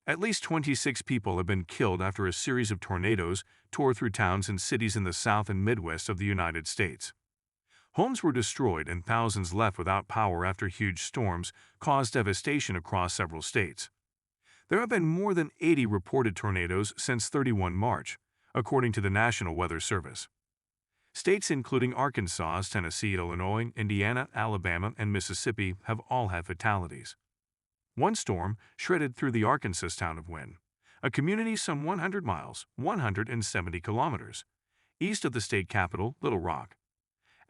At least 26 people have been killed after a series of tornadoes tore through towns and cities in the South and Midwest of the United States. Homes were destroyed and thousands left without power after huge storms caused devastation across several states. There have been more than 80 reported tornadoes since 31 March, according to the National Weather Service. States including Arkansas, Tennessee, Illinois, Indiana, Alabama, and Mississippi have all had fatalities. One storm shredded through the Arkansas town of Wynne, a community some 100 miles (170 kilometers) east of the state capital, Little Rock.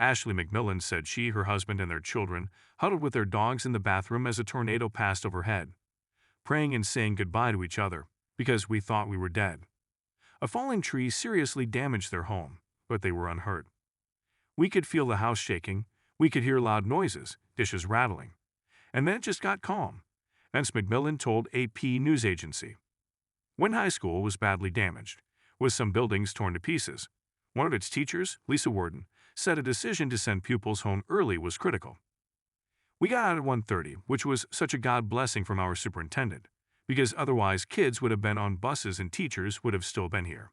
Ashley McMillan said she, her husband, and their children huddled with their dogs in the bathroom as a tornado passed overhead, praying and saying goodbye to each other, because we thought we were dead. A falling tree seriously damaged their home, but they were unhurt. We could feel the house shaking, we could hear loud noises, dishes rattling. And then it just got calm, Vince McMillan told AP news agency. Wynne High School was badly damaged, with some buildings torn to pieces. One of its teachers, Lisa Worden, said a decision to send pupils home early was critical. We got out at 1:30, which was such a God blessing from our superintendent, because otherwise kids would have been on buses and teachers would have still been here.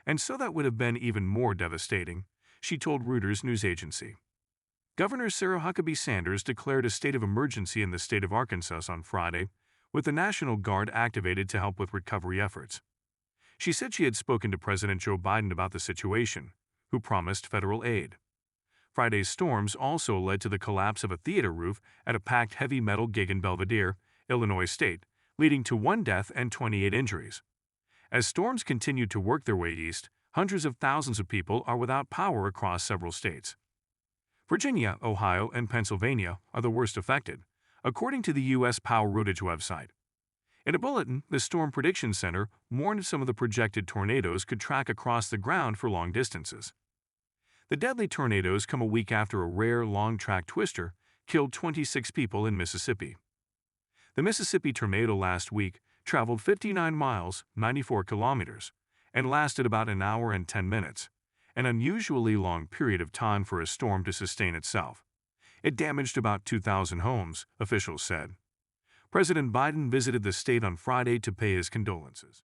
And so that would have been even more devastating, she told Reuters news agency. Governor Sarah Huckabee Sanders declared a state of emergency in the state of Arkansas on Friday, with the National Guard activated to help with recovery efforts. She said she had spoken to President Joe Biden about the situation, who promised federal aid. Friday's storms also led to the collapse of a theater roof at a packed heavy metal gig in Belvidere, Illinois state, leading to 1 death and 28 injuries. As storms continue to work their way east, hundreds of thousands of people are without power across several states. Virginia, Ohio, and Pennsylvania are the worst affected, according to the U.S. Power Outage website. In a bulletin, the Storm Prediction Center warned some of the projected tornadoes could track across the ground for long distances. The deadly tornadoes come a week after a rare long-track twister killed 26 people in Mississippi. The Mississippi tornado last week traveled 59 miles (94 kilometers) and lasted about an hour and 10 minutes, an unusually long period of time for a storm to sustain itself. It damaged about 2,000 homes, officials said. President Biden visited the state on Friday to pay his condolences.